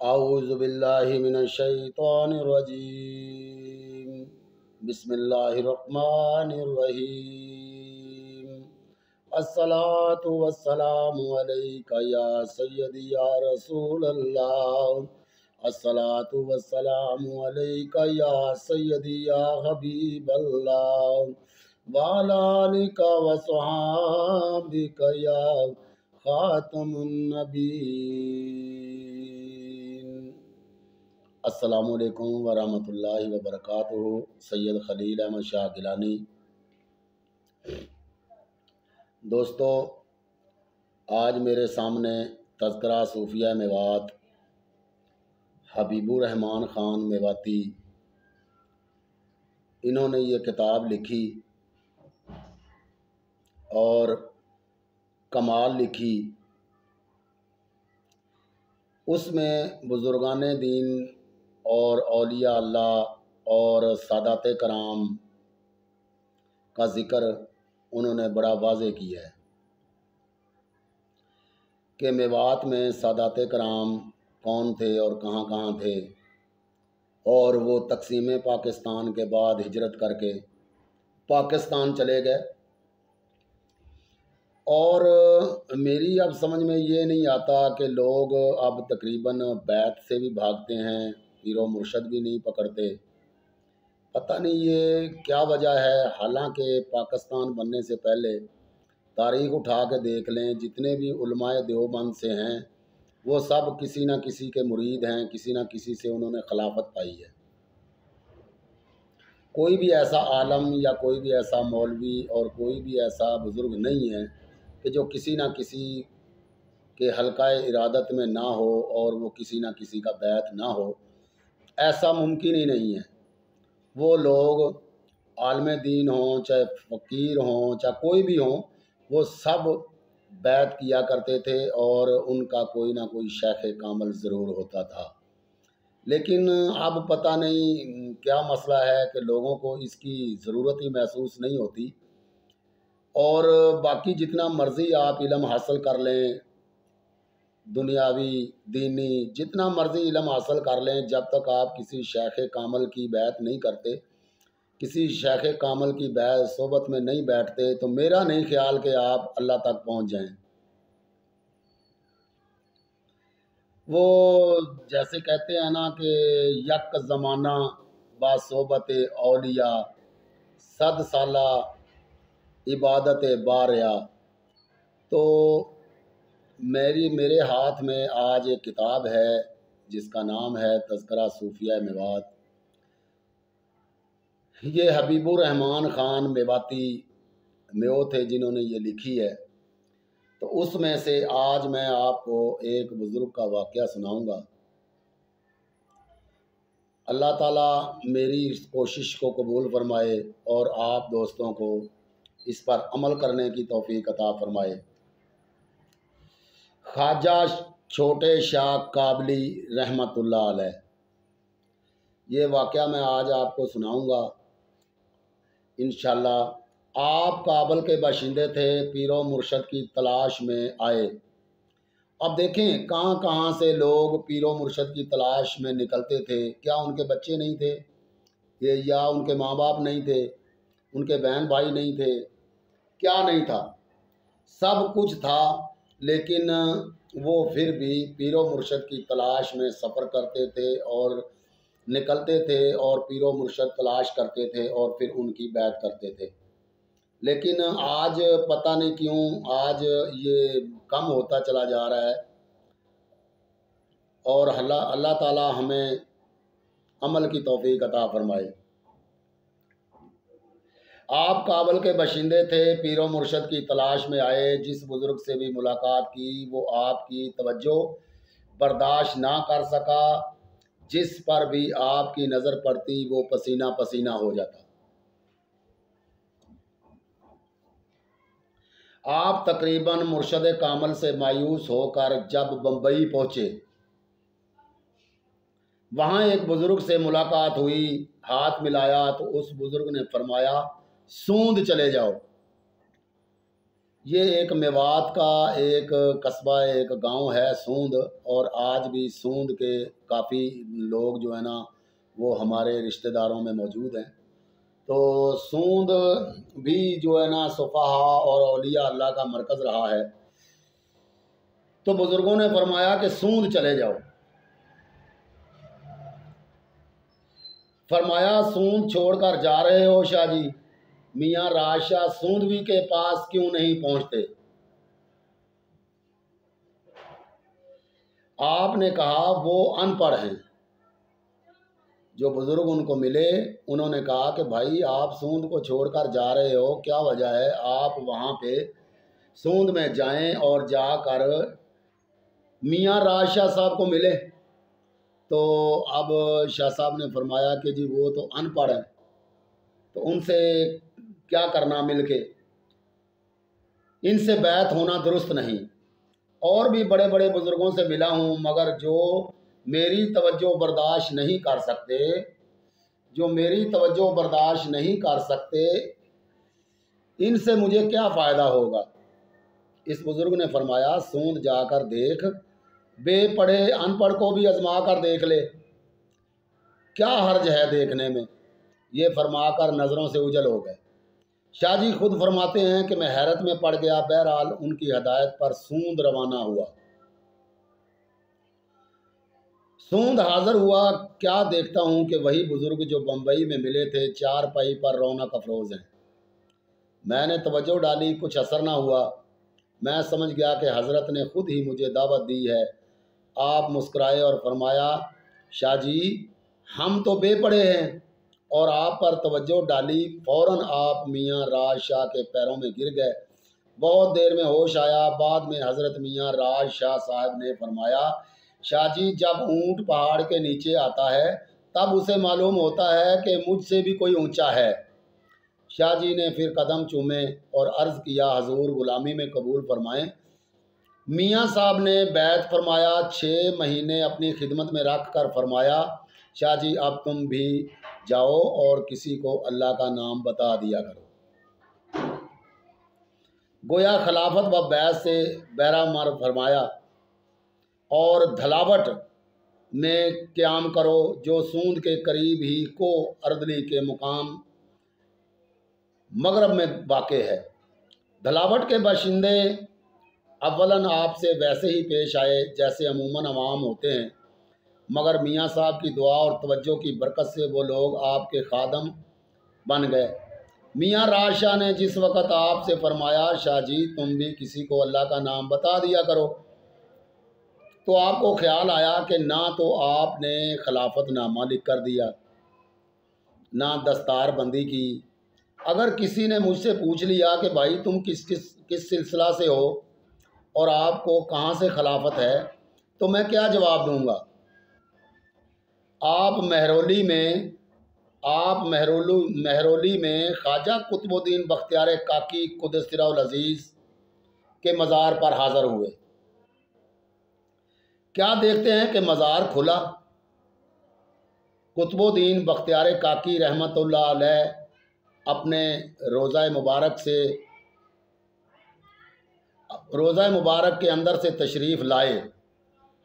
اعوذ باللہ من الشیطان الرجیم بسم اللہ الرحمن الرحیم الصلاة والسلام علیکہ یا سیدی یا رسول اللہ الصلاة والسلام علیکہ یا سیدی یا حبیب اللہ وعلی آلک وصحابک یا خاتم النبیین۔ السلام علیکم ورحمۃ اللہ وبرکاتہ۔ سید خلیل احمد شاہ گیلانی۔ دوستو، آج میرے سامنے تذکرہ صوفیہ میوات حبیب الرحمان خان میواتی، انہوں نے یہ کتاب لکھی اور کمال لکھی۔ اس میں بزرگان دین اور اولیاء اللہ اور سادات کرام کا ذکر انہوں نے بڑا واضح کیا ہے کہ میوات میں سادات کرام کون تھے اور کہاں کہاں تھے، اور وہ تقسیم پاکستان کے بعد ہجرت کر کے پاکستان چلے گئے۔ اور میری اب سمجھ میں یہ نہیں آتا کہ لوگ اب تقریباً بیت سے بھی بھاگتے ہیں، پیر و مرشد بھی نہیں پکڑتے۔ پتہ نہیں یہ کیا وجہ ہے، حالانکہ پاکستان بننے سے پہلے تاریخ اٹھا کے دیکھ لیں، جتنے بھی علماء دیوبند سے ہیں وہ سب کسی نہ کسی کے مرید ہیں، کسی نہ کسی سے انہوں نے خلافت پائی ہے۔ کوئی بھی ایسا عالم یا کوئی بھی ایسا مولوی اور کوئی بھی ایسا بزرگ نہیں ہے کہ جو کسی نہ کسی کے حلقہ ارادت میں نہ ہو اور وہ کسی نہ کسی کا بیعت نہ ہو، ایسا ممکن ہی نہیں ہے۔ وہ لوگ عالم دین ہوں، چاہے فقیر ہوں، چاہے کوئی بھی ہوں، وہ سب بیعت کیا کرتے تھے اور ان کا کوئی نہ کوئی شیخ کامل ضرور ہوتا تھا۔ لیکن اب پتہ نہیں کیا مسئلہ ہے کہ لوگوں کو اس کی ضرورت ہی محسوس نہیں ہوتی، اور باقی جتنا مرضی آپ علم حاصل کر لیں، دنیاوی دینی جتنا مرضی علم حاصل کر لیں، جب تک آپ کسی شیخ کامل کی بیعت نہیں کرتے، کسی شیخ کامل کی صحبت میں نہیں بیٹھتے، تو میرا نہیں خیال کہ آپ اللہ تک پہنچ جائیں۔ وہ جیسے کہتے ہیں نا کہ یک زمانہ با صحبت اولیاء، 100 سالہ عبادت باریا۔ تو میرے ہاتھ میں آج ایک کتاب ہے جس کا نام ہے تذکرہ صوفیہ میوات۔ یہ حبیب الرحمان خان میواتی میو تھے جنہوں نے یہ لکھی ہے۔ تو اس میں سے آج میں آپ کو ایک بزرگ کا واقعہ سناؤں گا۔ اللہ تعالیٰ میری اس کوشش کو قبول فرمائے اور آپ دوستوں کو اس پر عمل کرنے کی توفیق عطا فرمائے۔ خواجہ چھوٹے شاہ کابلی رحمۃ اللہ علیہ، یہ واقعہ میں آج آپ کو سناؤں گا انشاءاللہ۔ آپ کابل کے باشندے تھے، پیر و مرشد کی تلاش میں آئے۔ اب دیکھیں کہاں کہاں سے لوگ پیر و مرشد کی تلاش میں نکلتے تھے۔ کیا ان کے بچے نہیں تھے، یا ان کے ماں باپ نہیں تھے، ان کے بہن بھائی نہیں تھے، کیا نہیں تھا؟ سب کچھ تھا، لیکن وہ پھر بھی پیر و مرشد کی تلاش میں سفر کرتے تھے اور نکلتے تھے اور پیر و مرشد تلاش کرتے تھے اور پھر ان کی بیعت کرتے تھے۔ لیکن آج پتہ نہیں کیوں آج یہ کم ہوتا چلا جا رہا ہے، اور اللہ تعالی ہمیں عمل کی توفیق عطا فرمائے۔ آپ کابل کے باشندے تھے، پیر و مرشد کی تلاش میں آئے۔ جس بزرگ سے بھی ملاقات کی وہ آپ کی توجہ برداشت نہ کر سکا، جس پر بھی آپ کی نظر پڑتی وہ پسینہ پسینہ ہو جاتا۔ آپ تقریباً مرشد کامل سے مایوس ہو کر جب بمبئی پہنچے، وہاں ایک بزرگ سے ملاقات ہوئی، ہاتھ ملایا تو اس بزرگ نے فرمایا سوند چلے جاؤ۔ یہ ایک میوات کا ایک قصبہ ایک گاؤں ہے سوند، اور آج بھی سوند کے کافی لوگ جو ہے نا وہ ہمارے رشتہ داروں میں موجود ہیں۔ تو سوند بھی جو ہے نا صفحہ اور اولیاء اللہ کا مرکز رہا ہے۔ تو بزرگوں نے فرمایا کہ سوند چلے جاؤ۔ فرمایا سوند چھوڑ کر جا رہے ہو شاہ جی؟ میاں راج شاہ سوندوی کے پاس کیوں نہیں پہنچتے؟ آپ نے کہا وہ ان پڑھ ہیں۔ جو بزرگ ان کو ملے انہوں نے کہا کہ بھائی آپ سوند کو چھوڑ کر جا رہے ہو، کیا وجہ ہے؟ آپ وہاں پہ سوند میں جائیں اور جا کر میاں راج شاہ صاحب کو ملے۔ تو اب شاہ صاحب نے فرمایا کہ جی وہ تو ان پڑھ ہیں، تو ان سے کیا کرنا مل کے، ان سے بیعت ہونا درست نہیں۔ اور بھی بڑے بڑے بزرگوں سے ملا ہوں، مگر جو میری توجہ برداشت نہیں کر سکتے، جو میری توجہ برداشت نہیں کر سکتے، ان سے مجھے کیا فائدہ ہوگا؟ اس بزرگ نے فرمایا سوند جا کر دیکھ، بے پڑھے ان پڑھ کو بھی آزما کر دیکھ لے، کیا حرج ہے دیکھنے میں؟ یہ فرما کر نظروں سے اجل ہو گئے۔ شاہ جی خود فرماتے ہیں کہ میں حیرت میں پڑ گیا، بہرحال ان کی ہدایت پر سوند روانہ ہوا۔ سوند حاضر ہوا، کیا دیکھتا ہوں کہ وہی بزرگ جو بمبئی میں ملے تھے چار پائی پر رونق افروز ہیں۔ میں نے توجہ ڈالی، کچھ اثر نہ ہوا۔ میں سمجھ گیا کہ حضرت نے خود ہی مجھے دعوت دی ہے۔ آپ مسکرائے اور فرمایا شاہ جی ہم تو بے پڑھے ہیں، اور آپ پر توجہ ڈالی، فوراً آپ میاں راج شاہ کے پیروں میں گر گئے۔ بہت دیر میں ہوش آیا۔ بعد میں حضرت میاں راج شاہ صاحب نے فرمایا شاہ جی جب اونٹ پہاڑ کے نیچے آتا ہے تب اسے معلوم ہوتا ہے کہ مجھ سے بھی کوئی اونچا ہے۔ شاہ جی نے پھر قدم چومے اور عرض کیا حضور غلامی میں قبول فرمائیں۔ میاں صاحب نے بیعت فرمایا، 6 مہینے اپنی خدمت میں رکھ کر فرمایا شاہ جی اب تم بھی جاؤ اور کسی کو اللہ کا نام بتا دیا کرو۔ گویا خلافت و بیعت سے بیرہ مر فرمایا، اور دھلاوٹ میں قیام کرو جو سوند کے قریب ہی کو اردلی کے مقام مغرب میں واقع ہے۔ دھلاوٹ کے باشندے اولاً آپ سے ویسے ہی پیش آئے جیسے عموماً عوام ہوتے ہیں، مگر میاں صاحب کی دعا اور توجہ کی برکت سے وہ لوگ آپ کے خادم بن گئے۔ میاں راج شاہ نے جس وقت آپ سے فرمایا شاہ جی تم بھی کسی کو اللہ کا نام بتا دیا کرو، تو آپ کو خیال آیا کہ نہ تو آپ نے خلافت نامہ لکھ کر دیا، نہ دستار بندی کی۔ اگر کسی نے مجھ سے پوچھ لیا کہ بھائی تم کس سلسلہ سے ہو اور آپ کو کہاں سے خلافت ہے، تو میں کیا جواب دوں گا؟ آپ مہرولی میں خواجہ قطب الدین بختیار کاکی قدس سرہ العزیز کے مزار پر حاضر ہوئے۔ کیا دیکھتے ہیں کہ مزار کھلا۔ قطب الدین بختیار کاکی رحمۃ اللہ علیہ اپنے روضہ مبارک کے اندر سے تشریف لائے،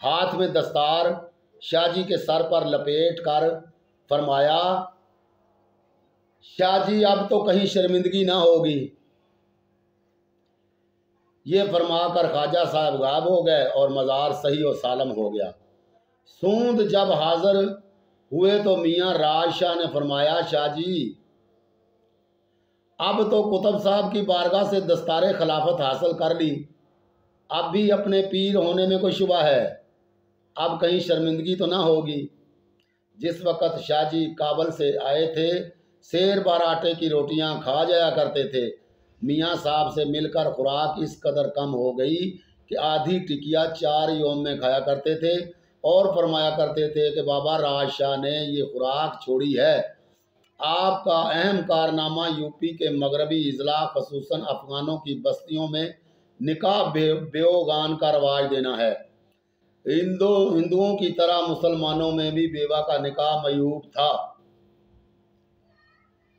ہاتھ میں دستار شاہ جی کے سر پر لپیٹ کر فرمایا شاہ جی اب تو کہیں شرمندگی نہ ہوگی۔ یہ فرما کر خواجہ صاحب غائب ہو گئے اور مزار صحیح و سالم ہو گیا۔ سوند جب حاضر ہوئے تو میاں راج شاہ نے فرمایا شاہ جی اب تو قطب صاحب کی بارگاہ سے دستار خلافت حاصل کر لی، اب بھی اپنے پیر ہونے میں کوئی شبہ ہے، اب کہیں شرمندگی تو نہ ہوگی۔ جس وقت شاہ جی کابل سے آئے تھے سیر بار آٹے کی روٹیاں کھا جایا کرتے تھے، میاں صاحب سے مل کر خوراک اس قدر کم ہو گئی کہ آدھی ٹکیا 4 یوم میں کھایا کرتے تھے، اور فرمایا کرتے تھے کہ بابا راج شاہ نے یہ خوراک چھوڑی ہے۔ آپ کا اہم کارنامہ یوپی کے مغربی اضلاع خصوصاً افغانوں کی بستیوں میں نکاح بیوگان کا رواج دینا ہے۔ ہندوؤں کی طرح مسلمانوں میں بھی بیوہ کا نکاح معیوب تھا۔